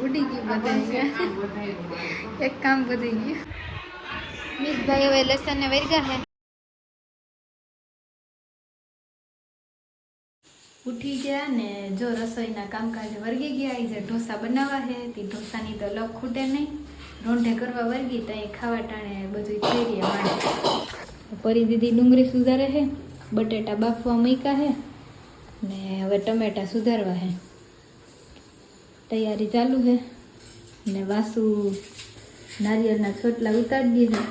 ઉડી ગયું બધા એક કામ વધી ગયું મિતભાઈ હવે લસણ ને વર્ગા હે ઉઠી ગયા ને જો રસોઈના કામકાજ વર્ગી ગયા એ જે ઢોસા બનાવવા હે તે ઢોસાની તો લપ ખૂટે નહીં રોંઢે કરવા વર્ગી તો ખાવા ટાણે બધું થઈ રહ્યા માણે પરી દીદી ડુંગળી સુધારે હે બટેટા બાફવા મૂક્યા હે ને હવે ટમેટા સુધારવા હે તૈયારી ચાલુ હે ને વાસુ નારિયેળના છોટલા ઉતારી દીધા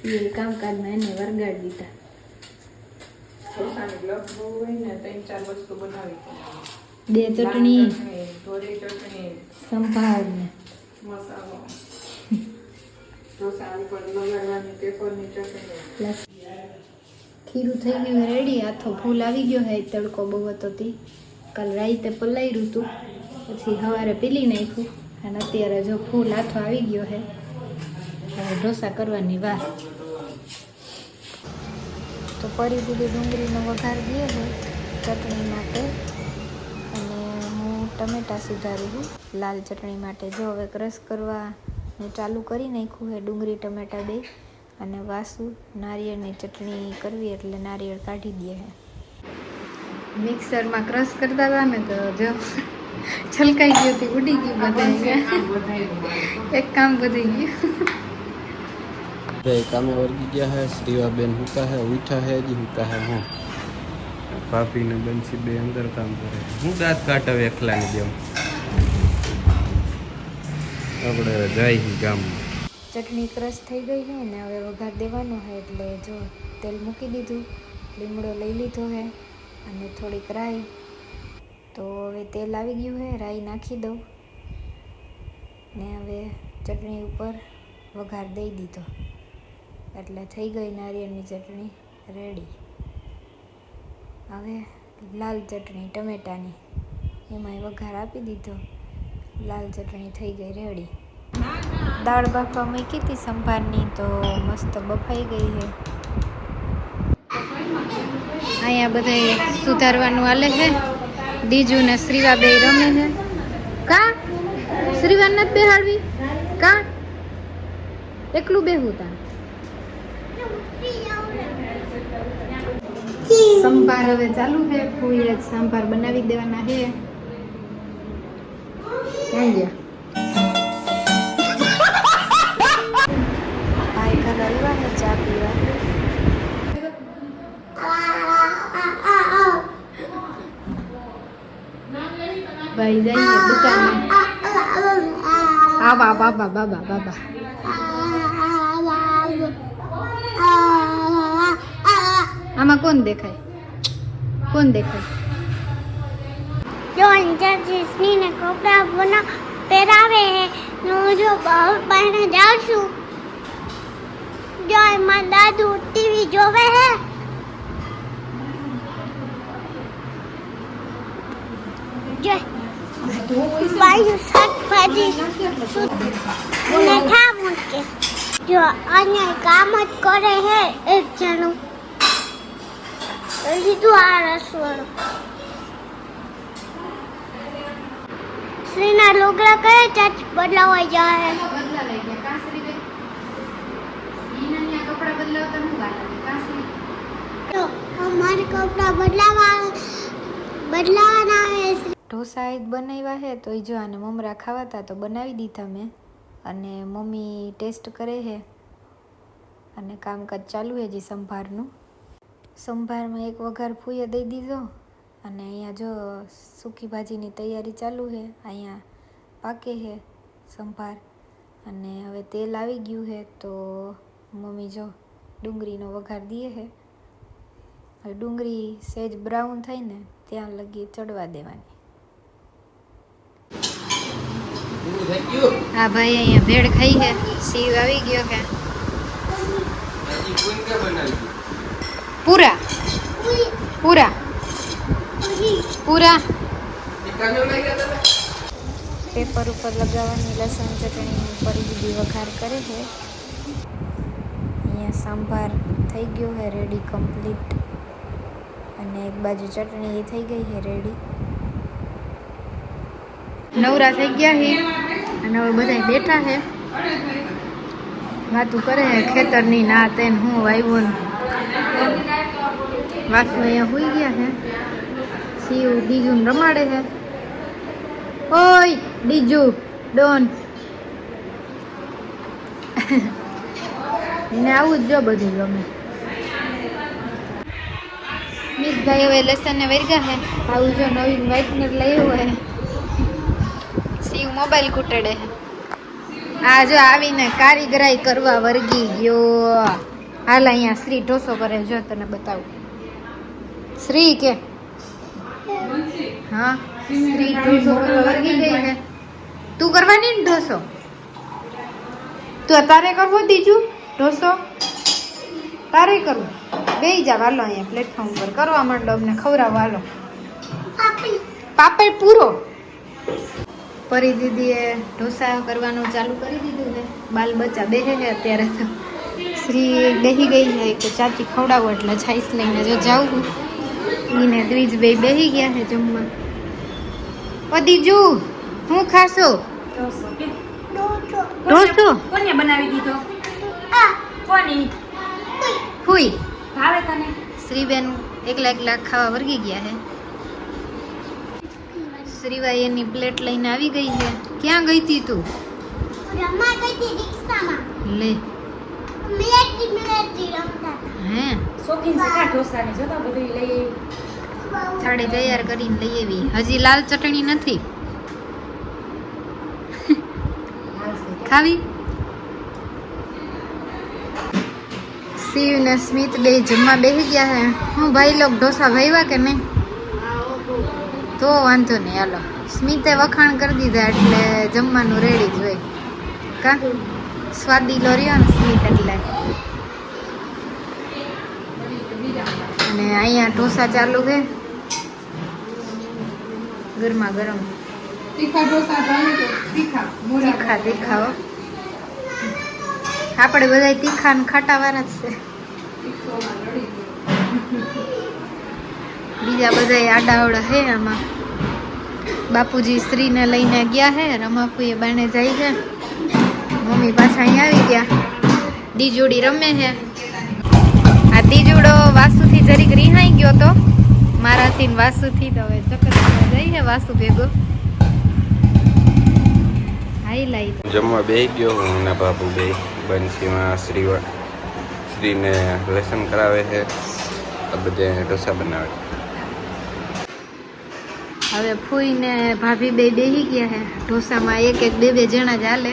એ કામકાજમાં એને વરગાડી દીધા બે ચટણી સંભાર ને મસાલો ખીરું થઈ ગયું રેડી આથો ફૂલ આવી ગયો હે તડકો બહુ હતો તી કાલ રાતે પલાયરું હતું પછી સવારે પીલી નાખ્યું અને અત્યારે જો ફૂલ આથો આવી ગયો હે હવે ઢોસા કરવાની વાર તો પરી દીધી ડુંગળીનો વઘાર દઈએ છે ચટણી માટે અને હું ટમેટા સુધારું છું લાલ ચટણી માટે જો હવે ક્રશ કરવા ને ચાલુ કરી નાખ્યું છે ડુંગળી ટમેટા બે અને વાસુ નારિયેળની ચટણી કરવી એટલે નારિયેળ કાઢી દઈએ છે મિક્સરમાં ક્રશ કરતા હતા ને તો જો છલકાઈ ગયું હતી ઉડી ગયું બધા એક કામ વધી ગયું કામે વર્ગી ગયા है श्रीवाबेन हुता है उठा है जी हुता है હું ભાભી ને બંસી બે અંદર કામ કરે હું દાંત કાઢવ એકલા ની જેમ આપણે જાય ગામમાં ચટણી ક્રશ થઈ ગઈ છે ને હવે વઘાર દેવાનો છે એટલે જો તેલ મૂકી દીધું લીમડો લઈ લીધો છે અને થોડીક રાઈ તો હવે તેલ આવી ગયું છે રાઈ નાખી દઉં ને હવે ચટણી ઉપર વઘાર દઈ દીધો એટલે થઈ ગઈ નારિયેળની ચટણી રેડી હવે લાલ ચટણી ટમેટાની એમાંય વઘાર આપી દીધો લાલ ચટણી થઈ ગઈ રેડી દાળ બાફવા મૂકી હતી સંભારની તો મસ્ત બફાઈ ગઈ છે અહીંયા બધા સુધારવાનું હાલે છે દીજુ ને શ્રીવા બે રમે છે કા શ્રીવા નથી બેહાડવી કા એકલું બેહું તા સંભાર હવે ચાલુ છે ફૂલ સંભાર બનાવી દેવાના છે ક્યાં ગયા ભાઈ ઘર આવ્યા ને ચા પીવા ભાઈ જઈએ દુકાને બાબા બાબા બાબા બાબા આમાં કોણ દેખાય जो अंजर जिसनी ने कपड़ा बना પહેરાવે હે હું જો બહાર બહાર જાઉં છું જો એમાં દાદુ ટીવી જોવે હે જો બાયુ શાકભાજી ને ખાવું કે જો અહીંયા કામ જ કરે હે એક જણું લીધું આ રસોડું શ્રીના લોગડા કયા ચાચ બદલાવા જાય તો અમારે કપડા બદલાવાના હે ઢોસા જ બનાવ્યા હે તો જો આને મમરા ખાવાતા તો બનાવી દીધા મેં અને મમ્મી ટેસ્ટ કરે છે અને કામકાજ ચાલુ છે જી સંભારમાં એક વઘાર ફૂઈએ દઈ દીધો અને અહીંયા જો સૂકી ભાજીની તૈયારી ચાલુ છે અહીંયા પાકે છે સંભાર અને હવે તેલ આવી ગયું છે તો મમ્મી જો ડુંગળીનો વઘાર દે છે હવે ડુંગળી સહેજ બ્રાઉન થાય ને ત્યાં લગી ચડવા દેવાની હા ભાઈ અહીંયા ભેળ ખાઈ છે સીવ આવી ગયો કે પૂરા પૂરા પૂરા પેપર ઉપર લગાવવાની લસણ ચટણી ઉપર દીદી વઘાર કરે છે અહીંયા સંભાર થઈ ગયો છે રેડી કમ્પ્લીટ અને એક બાજુ ચટણી એ થઈ ગઈ છે રેડી નવરા થઈ ગયા હે અને હવે બધા બેઠા હે, વાતું કરે હે ખેતરની ના તેને હું આવ્યો ને વાસુ અહીંયા હોઈ ગયા હે. શિવ ડીજુ ને રમાડે હે. ઓય ડીજુ ડોન એને આવું જ જો બધું ગમે. સ્મિતભાઈ હવે લેસન ને વર્ગા હે. આવું જો નવીન વ્હાઈટનર લઈ આવ્યો હે. શિવ મોબાઈલ કૂટડે હે. આ જો આવીને કારીગરાઈ કરવા વર્ગી ગયો. હાલ અહીંયા શ્રી ઢોસો કરે, જો તને બતાવું. શ્રી કે હા શ્રી ઢોસો કરવા વર્ગી ગઈ છે. તું કરવાની ને ઢોસો? તું તારે કરવો દીજુ ઢોસો? તારે કરવું? બેહી જા વાલો અહીંયા પ્લેટફોર્મ પર કરવા માંડો, અમને ખવડાવો હાલો. પાપડ પૂરો. પરી દીદીએ ઢોસા કરવાનું ચાલુ કરી દીધું છે. બાલ બચ્ચા બેહે છે અત્યારે તો. શ્રી બેહી ગઈ છે કે ચાચી ખવડાવો એટલે છાઈસ લઈને જો જાઉં. ઈને દ્વિજભાઈ બેહી ગયા છે જમવા. ઓ દીજુ હું ખાશો? ઢોસો કોને બનાવી દીધો? કોની હુઈ ભાવે તને? શ્રીબેન એકલા ખાવા વર્ગી ગયા છે. શ્રીભાઈ એની પ્લેટ લઈને આવી ગઈ છે. ક્યાં ગઈ હતી તું? રમવા ગઈ હતી રિક્ષામાં. લે મિલેટી રમતા. હે શોખીન છે કા ઢોસાની? જો તો બધું લઈ થાળી તૈયાર કરીને લઈ આવી. હજી લાલ ચટણી નથી ખાવી. શિવ ને સ્મિત બે જમવા બેસી ગયા હે. હું ભાઈ લોક ઢોસા ભાઈવા કે નહીં? તો વાંધો નહીં હાલો. સ્મિતે વખાણ કરી દીધા એટલે જમવાનું રેડી જ હોય કા. સ્વાદીલો રહ્યો ને સ્મિત એટલે. અને અહીંયા ઢોસા ચાલુ છે ગરમા ગરમ. તીખા ઢોસા ભાવે તો તીખા તીખા આપણે બધા તીખા ને ખાટા વાળા જ છે. બીજા બધા આડાવડા હે આમાં. બાપુજી સ્ત્રીને લઈને ગયા હે. રમાપુએ બાને જાય છે. મમ્મી પાછા અહીંયા આવી ગયા. દીજોડી રમે છે. આ દીજુડો વાસુથી જરીક રિહાઈ ગયો તો મારાથી ને વાસુથી. તો હવે ચક્કર જાય છે વાસુ ભેગો. જમવા બેસી ગયો હું અને બાપુ બે. બંસીમાં શ્રીને લેસન કરાવે છે. આ બધે ઢોસા બનાવે. હવે ફૂઈ ને ભાભી બે બેહી ગયા છે. ઢોસામાં એક બે જણા જ હાલે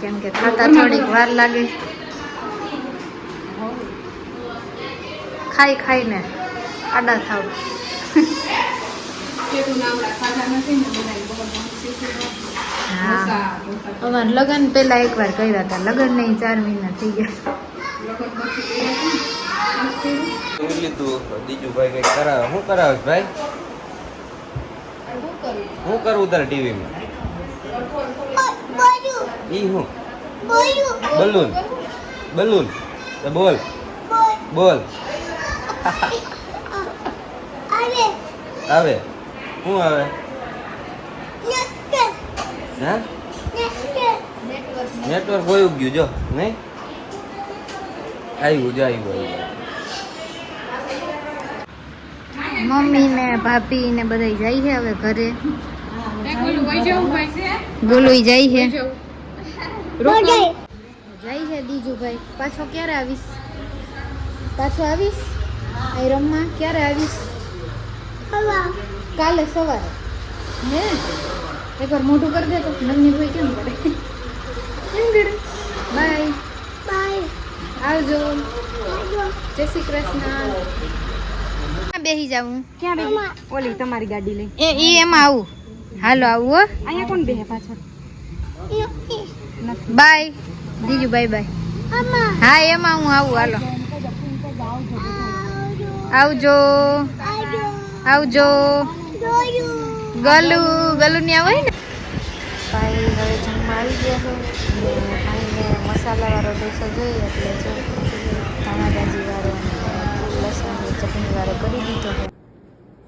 કેમ કે ખાતા થોડીક વાર લાગે. ખાઈને આડા થાવ. હા અમારે લગ્ન પેલા એકવાર કર્યા હતા. લગ્ન નહીં 4 મહિના થઈ ગયા. દીજુભાઈ કઈ કરાવે. શું કરાવે ભાઈ? શું કરવું તારે ટીવીમાં? ઈ હું બલૂન બલૂન તો બોલ બોલ. આવે શું આવે? હા નેટવર્ક હોયું ગયું જો નહીં આવ્યું જો આવ્યું. મમ્મી ને ભાભી ને બધા જાય છે હવે ઘરે. ગોલુઈ જાય છે. જાય છે દીજુભાઈ. પાછો ક્યારે આવીશ? પાછો આવીશ અહીં રમવા? ક્યારે આવીશ? કાલે સવારે. હે એકવાર મોઢું કરી દે તો નન્ની ભાઈ કેમ કરે? કેમ કરે? Bye bye. આવજો. જય શ્રી કૃષ્ણ. બેહી જાઉં. ક્યાં બેહી? ઓલી તમારી ગાડી લઈ. એ એમાં આવું. હાલો આવું હો. અહીંયા કોણ બેહે પાછળ? બાય દીજુ. Bye bye. હા એમાં હું આવું. હાલો આવજો. આવજો. ગલુ ની આવે ને. ભાઈ હવે જમવા આવી ગયા છે. ભાઈને મસાલાવાળો ઢોસો જોઈએ એટલે જો ધાણાભાજી વાળો અને લસણની ચટણી વાળો કરી દીધો છે.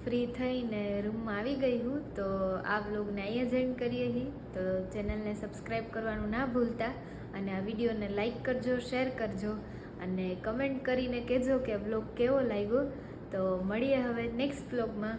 ફ્રી થઈને રૂમમાં આવી ગઈ હું. તો આ વ્લોગને અહીંયા જ એન્ડ કરીએ હી. તો ચેનલને સબસ્ક્રાઈબ કરવાનું ના ભૂલતા અને આ વિડીયોને લાઈક કરજો, શેર કરજો અને કમેન્ટ કરીને કહેજો કે વ્લોગ કેવો લાગ્યો. તો મળીએ હવે નેક્સ્ટ વ્લોગમાં.